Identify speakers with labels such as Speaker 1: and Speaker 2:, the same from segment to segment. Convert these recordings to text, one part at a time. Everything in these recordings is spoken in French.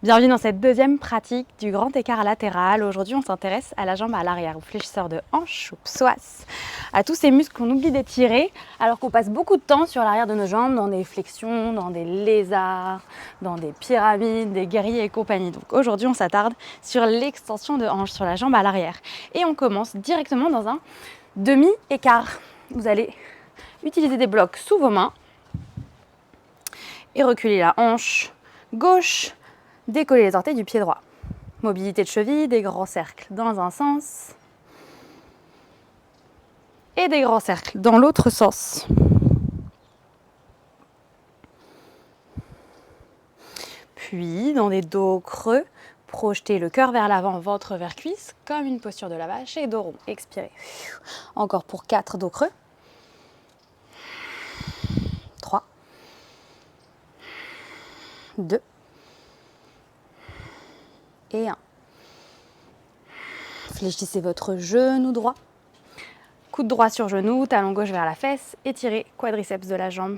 Speaker 1: Bienvenue dans cette deuxième pratique du grand écart latéral. Aujourd'hui, on s'intéresse à la jambe à l'arrière, au fléchisseur de hanche, au psoas, à tous ces muscles qu'on oublie d'étirer alors qu'on passe beaucoup de temps sur l'arrière de nos jambes, dans des flexions, dans des lézards, dans des pyramides, des guerriers et compagnie. Donc aujourd'hui, on s'attarde sur l'extension de hanche, sur la jambe à l'arrière. Et on commence directement dans un demi-écart. Vous allez utiliser des blocs sous vos mains et reculer la hanche gauche. Décoller les orteils du pied droit. Mobilité de cheville, des grands cercles dans un sens et des grands cercles dans l'autre sens. Puis, dans des dos creux, projetez le cœur vers l'avant, ventre vers cuisse, comme une posture de la vache et dos rond. Expirez. Encore pour 4 dos creux. 3, 2, et 1. Fléchissez votre genou droit. Coude droit sur genou, talon gauche vers la fesse. Étirez quadriceps de la jambe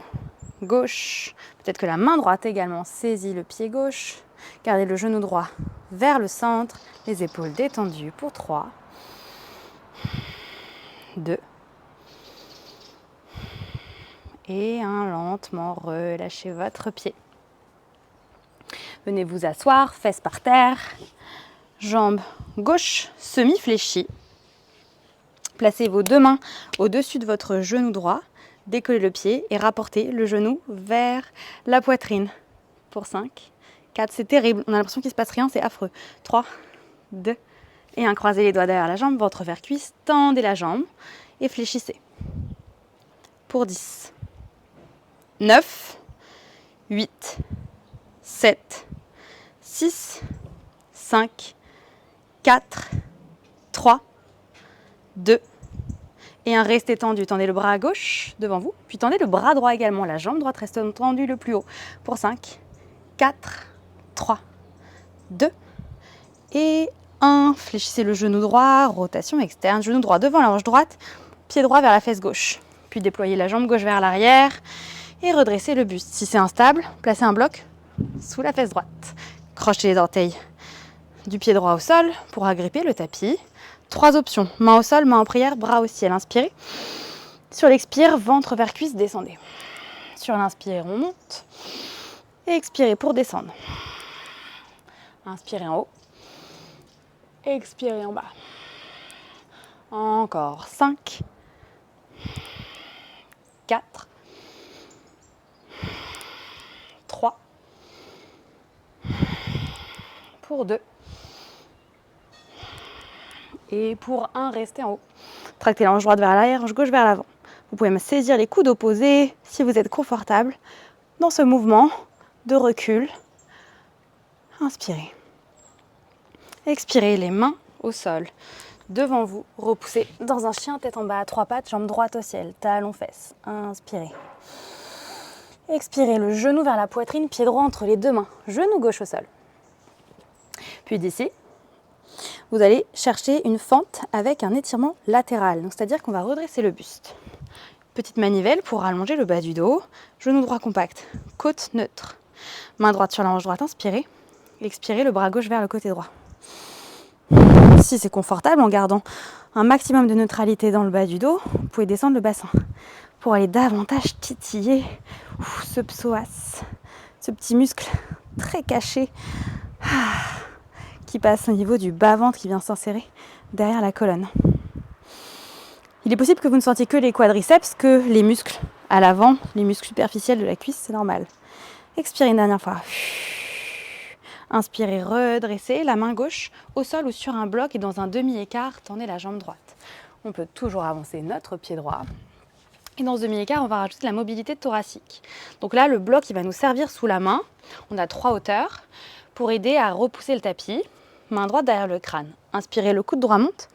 Speaker 1: gauche. Peut-être que la main droite également saisit le pied gauche. Gardez le genou droit vers le centre. Les épaules détendues pour 3, 2, et 1. Lentement, relâchez votre pied. Venez vous asseoir, fesses par terre. Jambe gauche semi-fléchie. Placez vos deux mains au-dessus de votre genou droit. Décollez le pied et rapportez le genou vers la poitrine. Pour 5, 4, c'est terrible. On a l'impression qu'il ne se passe rien, c'est affreux. 3, 2, et 1. Croisez les doigts derrière la jambe, ventre vers cuisse. Tendez la jambe et fléchissez. Pour 10, 9, 8, 7, 6, 5, 4, 3, 2, et 1. Restez tendu. Tendez le bras gauche devant vous, puis tendez le bras droit également. La jambe droite reste tendue le plus haut. Pour 5, 4, 3, 2, et 1. Fléchissez le genou droit, rotation externe, genou droit devant la hanche droite, pied droit vers la fesse gauche. Puis déployez la jambe gauche vers l'arrière et redressez le buste. Si c'est instable, placez un bloc sous la fesse droite. Crochez les orteils du pied droit au sol pour agripper le tapis. 3 options, main au sol, main en prière, bras au ciel. Inspirez. Sur l'expire, ventre vers cuisse, descendez. Sur l'inspire, on monte. Et expirez pour descendre. Inspirez en haut. Expirez en bas. Encore 5, 4, 3, pour 2, et pour 1, restez en haut. Tractez la hanche droite vers l'arrière, hanche gauche vers l'avant. Vous pouvez me saisir les coudes opposés si vous êtes confortable dans ce mouvement de recul. Inspirez. Expirez, les mains au sol. Devant vous, repoussez dans un chien tête en bas à 3 pattes, jambe droite au ciel, talons fesses. Inspirez. Expirez, le genou vers la poitrine, pied droit entre les deux mains, genou gauche au sol. Puis d'ici, vous allez chercher une fente avec un étirement latéral, c'est-à-dire qu'on va redresser le buste. Petite manivelle pour allonger le bas du dos, genou droit compact, côte neutre. Main droite sur la hanche droite, inspirez. Expirez, le bras gauche vers le côté droit. Si c'est confortable, en gardant un maximum de neutralité dans le bas du dos, vous pouvez descendre le bassin pour aller davantage titiller ce psoas, ce petit muscle très caché qui passe au niveau du bas-ventre qui vient s'insérer derrière la colonne. Il est possible que vous ne sentiez que les quadriceps, que les muscles à l'avant, les muscles superficiels de la cuisse, c'est normal. Expirez une dernière fois. Inspirez, redressez la main gauche au sol ou sur un bloc et dans un demi-écart, tendez la jambe droite. On peut toujours avancer notre pied droit. Et dans ce demi-écart, on va rajouter de la mobilité thoracique. Donc là, le bloc, il va nous servir sous la main. On a 3 hauteurs pour aider à repousser le tapis. Main droite derrière le crâne. Inspirez, le coude droit monte.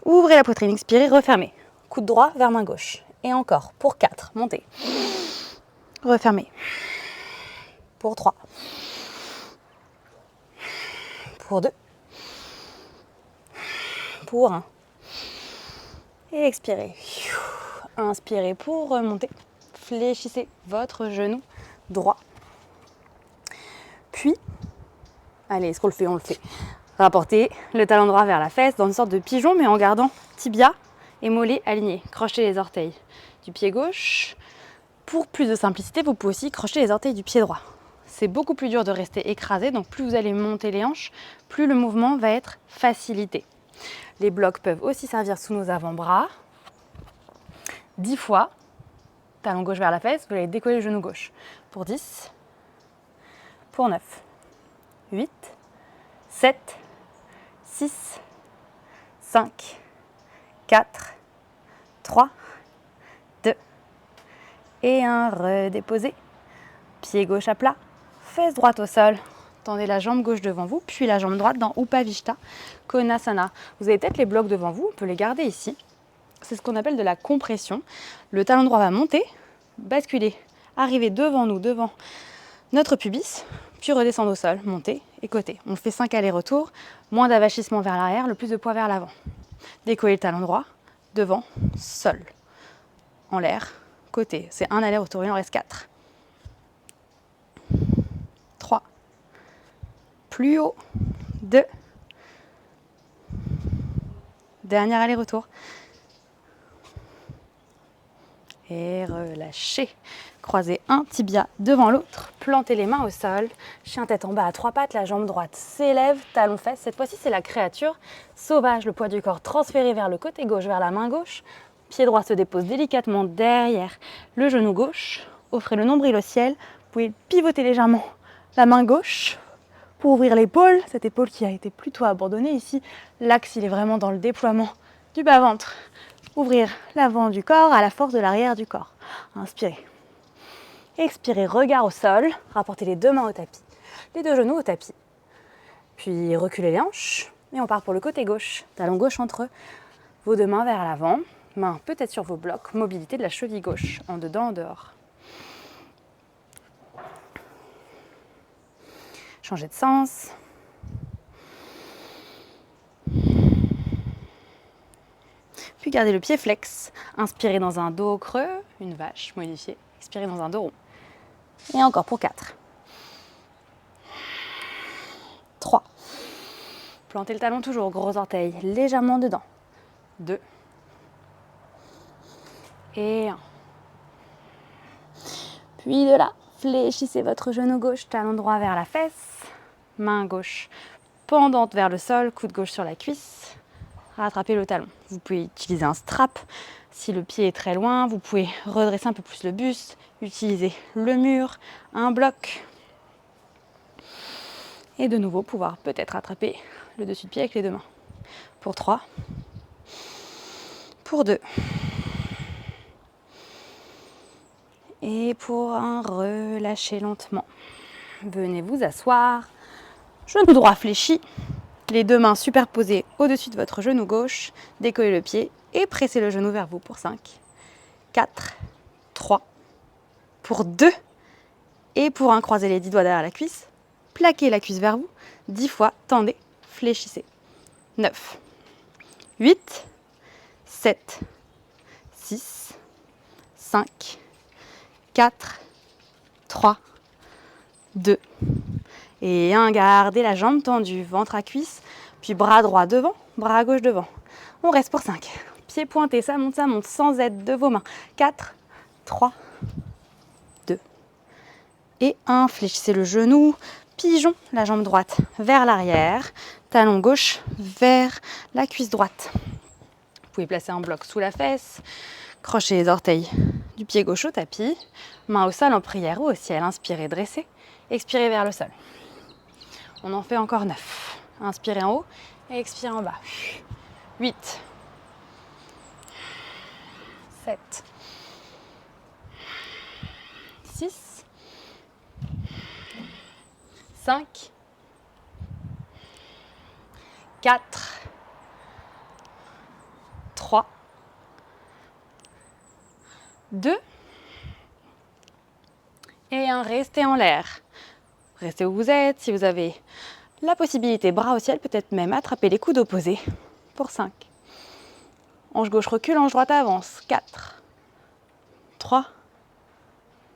Speaker 1: Ouvrez la poitrine, expirez, refermez. Coude droit vers main gauche. Et encore, pour 4, montez. Refermez. Pour 3. Pour 2. Pour 1. Et expirez. Inspirez pour remonter. Fléchissez votre genou droit. Puis, Allez, est-ce qu'on le fait? On le fait. Rapportez le talon droit vers la fesse dans une sorte de pigeon, mais en gardant tibia et mollet alignés. Crochez les orteils du pied gauche. Pour plus de simplicité, vous pouvez aussi crocher les orteils du pied droit. C'est beaucoup plus dur de rester écrasé, donc plus vous allez monter les hanches, plus le mouvement va être facilité. Les blocs peuvent aussi servir sous nos avant-bras. 10 fois, talon gauche vers la fesse, vous allez décoller le genou gauche. Pour 10, pour 9, 8, 7, 6, 5, 4, 3, 2, et 1. Redéposez. Pied gauche à plat, fesse droite au sol. Tendez la jambe gauche devant vous, puis la jambe droite dans Upavishta Konasana. Vous avez peut-être les blocs devant vous, on peut les garder ici. C'est ce qu'on appelle de la compression. Le talon droit va monter, basculer, arriver devant nous, devant notre pubis, puis redescendre au sol, monter et côté. On fait 5 allers-retours, moins d'avachissement vers l'arrière, le plus de poids vers l'avant. Décoller le talon droit, devant, sol, en l'air, côté. C'est un aller-retour, il en reste 4. 3. Plus haut. 2. Dernier aller-retour. Et relâchez. Croisez un tibia devant l'autre. Plantez les mains au sol. Chien tête en bas à 3 pattes. La jambe droite s'élève. Talon fesse. Cette fois-ci, c'est la créature sauvage. Le poids du corps transféré vers le côté gauche, vers la main gauche. Pied droit se dépose délicatement derrière le genou gauche. Offrez le nombril au ciel. Vous pouvez pivoter légèrement la main gauche pour ouvrir l'épaule. Cette épaule qui a été plutôt abandonnée ici. L'axe, il est vraiment dans le déploiement du bas-ventre. Ouvrir l'avant du corps à la force de l'arrière du corps. Inspirez. Expirez, regard au sol. Rapportez les deux mains au tapis. Les deux genoux au tapis. Puis reculez les hanches. Et on part pour le côté gauche. Talon gauche entre vos deux mains vers l'avant. Main peut-être sur vos blocs. Mobilité de la cheville gauche. En dedans, en dehors. Changez de sens. Puis gardez le pied flex. Inspirez dans un dos creux, une vache modifiée. Expirez dans un dos rond. Et encore pour 4. 3. Plantez le talon toujours, gros orteil légèrement dedans. 2. Et 1. Puis de là, fléchissez votre genou gauche, talon droit vers la fesse. Main gauche pendante vers le sol, coude gauche sur la cuisse. Rattrapez le talon. Vous pouvez utiliser un strap si le pied est très loin. Vous pouvez redresser un peu plus le buste, utiliser le mur, un bloc. Et de nouveau, pouvoir peut-être attraper le dessus de pied avec les deux mains. Pour 3. Pour 2. Et pour 1, relâchez lentement. Venez vous asseoir. Genou droit fléchi. Les deux mains superposées au-dessus de votre genou gauche. Décollez le pied et pressez le genou vers vous pour 5, 4, 3, pour 2 et pour 1. Croisez les 10 doigts derrière la cuisse. Plaquez la cuisse vers vous. 10 fois, tendez, fléchissez. 9, 8, 7, 6, 5, 4, 3, 2 et 1. Gardez la jambe tendue, ventre à cuisse, puis bras droit devant, bras gauche devant. On reste pour 5. Pieds pointés, ça monte sans aide de vos mains. 4, 3, 2 et 1. Fléchissez le genou, pigeon, la jambe droite vers l'arrière, talon gauche vers la cuisse droite. Vous pouvez placer un bloc sous la fesse, crochez les orteils du pied gauche au tapis, main au sol en prière ou au ciel. Inspirez, dressez, expirez vers le sol. On en fait encore 9. Inspirez en haut et expirez en bas. 8, 7, 6, 5, 4, 3, 2 et 1. Restez en l'air. Restez où vous êtes. Si vous avez la possibilité, bras au ciel, peut-être même attraper les coudes opposés pour 5. Hanche gauche recule, hanche droite avance. 4, 3,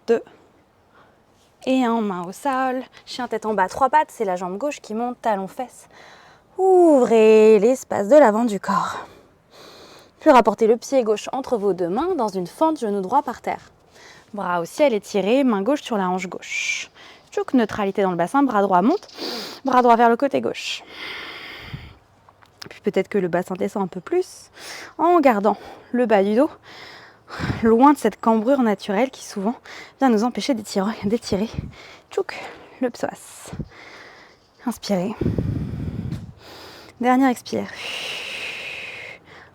Speaker 1: 2 Et un, main au sol, chien tête en bas, 3 pattes, c'est la jambe gauche qui monte, talon fesses. Ouvrez l'espace de l'avant du corps. Puis rapportez le pied gauche entre vos 2 mains dans une fente, genou droit par terre. Bras au ciel étirés, main gauche sur la hanche gauche. Tchouk, neutralité dans le bassin, bras droit monte, bras droit vers le côté gauche. Puis peut-être que le bassin descend un peu plus en gardant le bas du dos loin de cette cambrure naturelle qui souvent vient nous empêcher d'étirer tchouk, le psoas. Inspirez. Dernière expire.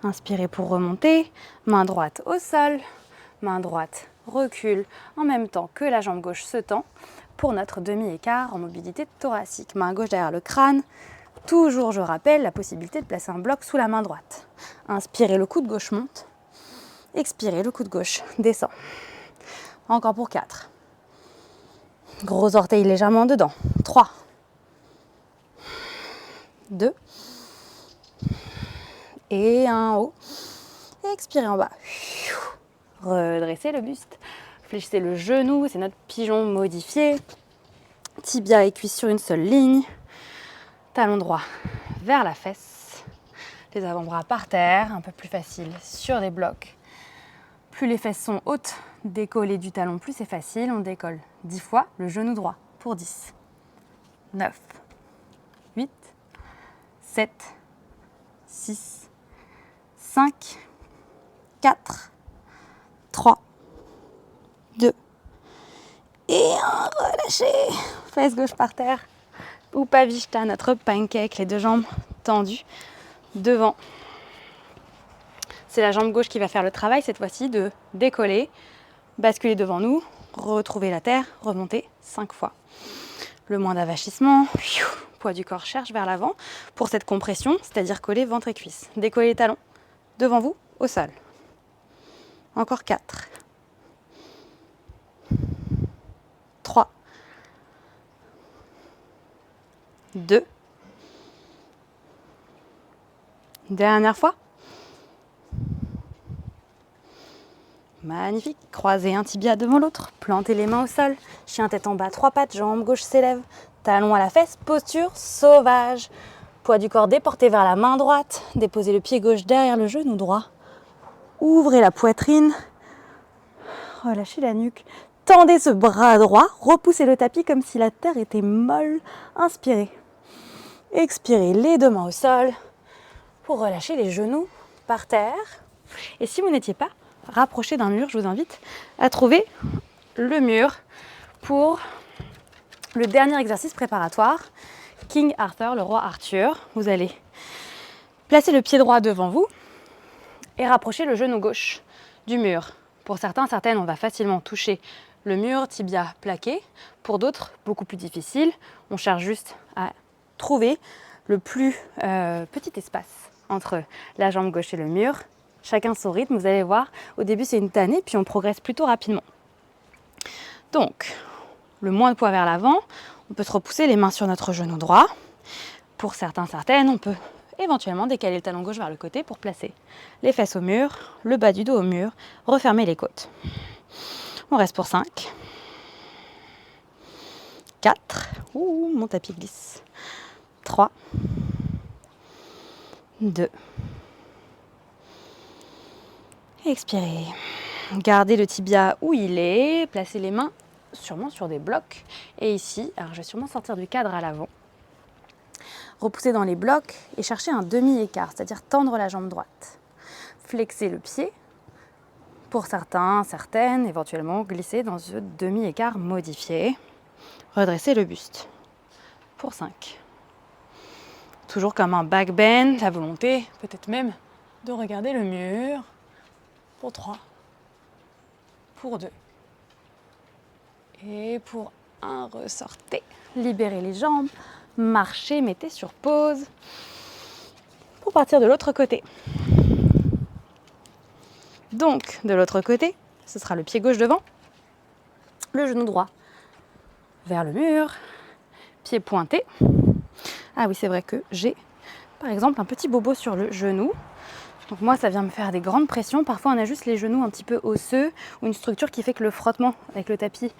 Speaker 1: Inspirez pour remonter. Main droite au sol. Main droite recule en même temps que la jambe gauche se tend pour notre demi-écart en mobilité thoracique. Main gauche derrière le crâne. Toujours, je rappelle, la possibilité de placer un bloc sous la main droite. Inspirez, le coude gauche monte. Expirez, le coude gauche descend. Encore pour 4. Gros orteil légèrement dedans. 3. 2. Et un haut. Expirez en bas. Redressez le buste. Fléchissez le genou, c'est notre pigeon modifié. Tibia et cuisse sur une seule ligne. Talon droit vers la fesse. Les avant-bras par terre, un peu plus facile sur des blocs. Plus les fesses sont hautes, décoller du talon, plus c'est facile. On décolle 10 fois le genou droit pour 10. 9, 8, 7, 6, 5, 4, 3, 2, et 1. Relâchez. Fesse gauche par terre. Upavishta, notre pancake, les 2 jambes tendues devant. C'est la jambe gauche qui va faire le travail cette fois-ci de décoller, basculer devant nous, retrouver la terre, remonter 5 fois. Le moins d'avachissement, poids du corps cherche vers l'avant pour cette compression, c'est-à-dire coller ventre et cuisse. Décoller les talons devant vous au sol. Encore 4. 3. 2. Dernière fois. Magnifique. Croisez un tibia devant l'autre. Plantez les mains au sol. Chien tête en bas, 3 pattes, jambe gauche s'élève. Talon à la fesse, posture sauvage. Poids du corps déporté vers la main droite. Déposez le pied gauche derrière le genou droit. Ouvrez la poitrine. Relâchez la nuque. Tendez ce bras droit. Repoussez le tapis comme si la terre était molle. Inspirez. Expirez, les 2 mains au sol pour relâcher les genoux par terre. Et si vous n'étiez pas rapproché d'un mur, je vous invite à trouver le mur pour le dernier exercice préparatoire. King Arthur, le roi Arthur. Vous allez placer le pied droit devant vous et rapprocher le genou gauche du mur. Pour certains, certaines, on va facilement toucher le mur, tibia plaqué. Pour d'autres, beaucoup plus difficile. On cherche juste à trouver le plus petit espace entre la jambe gauche et le mur. Chacun son rythme, vous allez voir. Au début, c'est une tannée, puis on progresse plutôt rapidement. Donc, le moins de poids vers l'avant, on peut se repousser les mains sur notre genou droit. Pour certains, certaines, on peut éventuellement décaler le talon gauche vers le côté pour placer les fesses au mur, le bas du dos au mur, refermer les côtes. On reste pour 5, 4, mon tapis glisse, 3, 2, expirez. Gardez le tibia où il est, placez les mains sûrement sur des blocs. Et ici, alors je vais sûrement sortir du cadre à l'avant. Repoussez dans les blocs et cherchez un demi-écart, c'est-à-dire tendre la jambe droite. Flexez le pied. Pour certains, certaines, éventuellement glisser dans ce demi-écart modifié. Redressez le buste. Pour 5. Toujours comme un back bend, la volonté peut-être même de regarder le mur. Pour 3. Pour 2. Et pour 1, ressortez. Libérez les jambes. Marchez, mettez sur pause. Pour partir de l'autre côté. Donc, de l'autre côté, ce sera le pied gauche devant. Le genou droit vers le mur. Pied pointé. Ah oui, c'est vrai que j'ai, par exemple, un petit bobo sur le genou. Donc moi, ça vient me faire des grandes pressions. Parfois, on a juste les genoux un petit peu osseux ou une structure qui fait que le frottement avec le tapis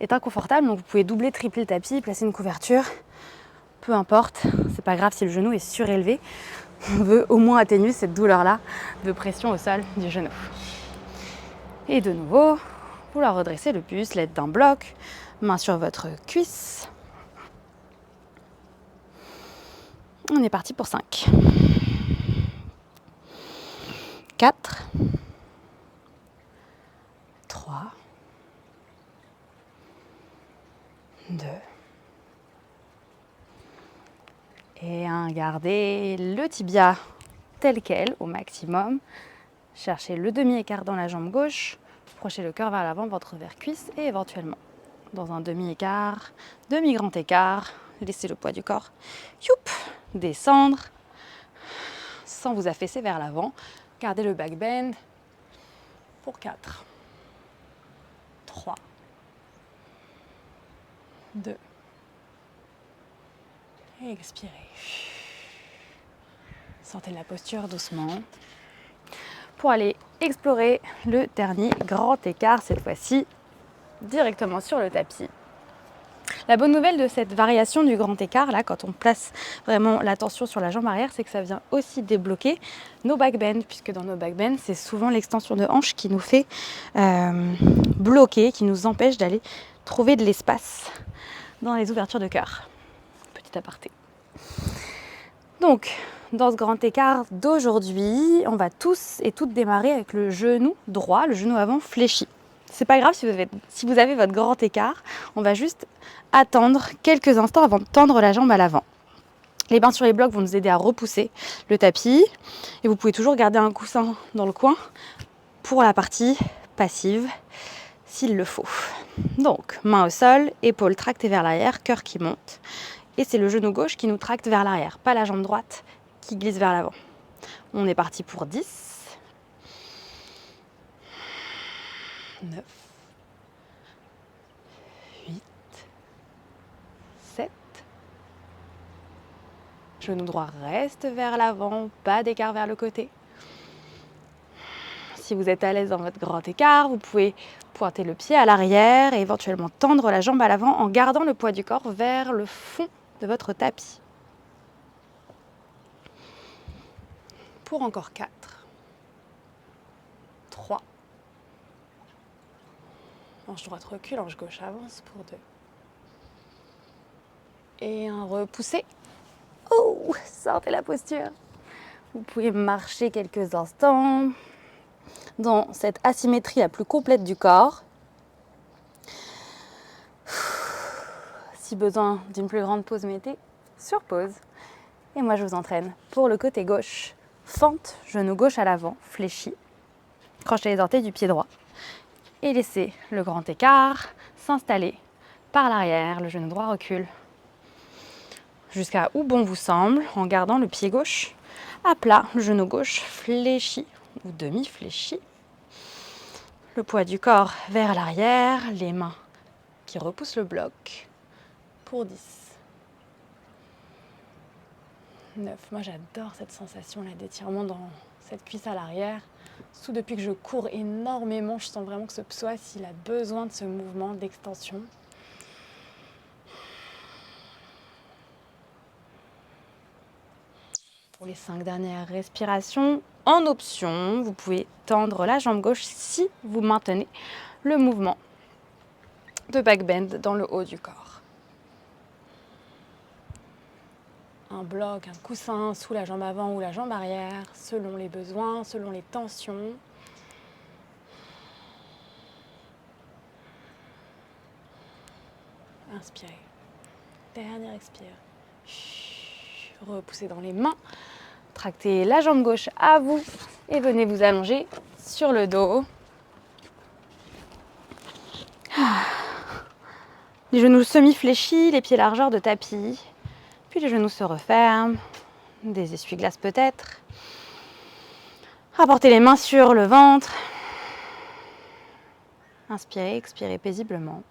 Speaker 1: est inconfortable, donc vous pouvez doubler, tripler le tapis, placer une couverture, peu importe, c'est pas grave si le genou est surélevé, on veut au moins atténuer cette douleur-là de pression au sol du genou. Et de nouveau, vouloir redresser le buste, l'aide d'un bloc, main sur votre cuisse. On est parti pour 5. 4, 3, 2 et 1. Gardez le tibia tel quel au maximum. Cherchez le demi-écart dans la jambe gauche. Approchez le cœur vers l'avant, ventre vers cuisse et éventuellement dans un demi-écart, demi-grand écart. Laissez le poids du corps descendre sans vous affaisser vers l'avant. Gardez le back bend pour 4, 3, 2 et expirez. Sortez de la posture doucement pour aller explorer le dernier grand écart, cette fois-ci directement sur le tapis. La bonne nouvelle de cette variation du grand écart, là, quand on place vraiment l'attention sur la jambe arrière, c'est que ça vient aussi débloquer nos back bends, puisque dans nos back bends, c'est souvent l'extension de hanche qui nous fait bloquer, qui nous empêche d'aller trouver de l'espace dans les ouvertures de cœur. Petit aparté. Donc, dans ce grand écart d'aujourd'hui, on va tous et toutes démarrer avec le genou droit, le genou avant fléchi. C'est pas grave si vous avez votre grand écart, on va juste attendre quelques instants avant de tendre la jambe à l'avant. Les mains sur les blocs vont nous aider à repousser le tapis et vous pouvez toujours garder un coussin dans le coin pour la partie passive s'il le faut. Donc, main au sol, épaules tractées vers l'arrière, cœur qui monte. Et c'est le genou gauche qui nous tracte vers l'arrière, pas la jambe droite qui glisse vers l'avant. On est parti pour 10. 9, 8, 7. Genou droit reste vers l'avant, pas d'écart vers le côté. Si vous êtes à l'aise dans votre grand écart, vous pouvez pointer le pied à l'arrière et éventuellement tendre la jambe à l'avant en gardant le poids du corps vers le fond de votre tapis. Pour encore 4, 3. Hanche droite recule, hanche gauche avance pour 2. Et un repoussé. Oh, sortez la posture. Vous pouvez marcher quelques instants dans cette asymétrie la plus complète du corps. Si besoin d'une plus grande pause, mettez sur pause. Et moi, je vous entraîne pour le côté gauche. Fente, genou gauche à l'avant, fléchi. Crochez les orteils du pied droit. Et laissez le grand écart s'installer par l'arrière. Le genou droit recule jusqu'à où bon vous semble, en gardant le pied gauche à plat, le genou gauche fléchi ou demi-fléchi. Le poids du corps vers l'arrière, les mains qui repoussent le bloc pour 10. 9. Moi, j'adore cette sensation-là d'étirement dans cette cuisse à l'arrière. Surtout depuis que je cours énormément, je sens vraiment que ce psoas, il a besoin de ce mouvement d'extension. Pour les 5 dernières respirations, en option, vous pouvez tendre la jambe gauche si vous maintenez le mouvement de back bend dans le haut du corps. Un bloc, un coussin sous la jambe avant ou la jambe arrière, selon les besoins, selon les tensions. Inspirez. Dernière expire. Repoussez dans les mains. Tractez la jambe gauche à vous et venez vous allonger sur le dos. Les genoux semi-fléchis, les pieds largeur de tapis. Puis les genoux se referment. Des essuie-glaces peut-être. Rapportez les mains sur le ventre. Inspirez, expirez paisiblement.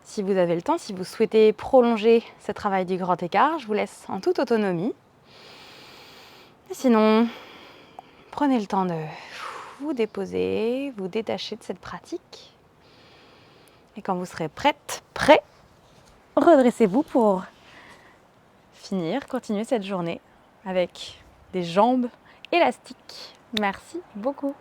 Speaker 1: Si vous avez le temps, si vous souhaitez prolonger ce travail du grand écart, je vous laisse en toute autonomie. Et sinon, prenez le temps de vous déposer, vous détacher de cette pratique Et quand vous serez prête, prêt, redressez-vous pour continuer cette journée avec des jambes élastiques. Merci beaucoup.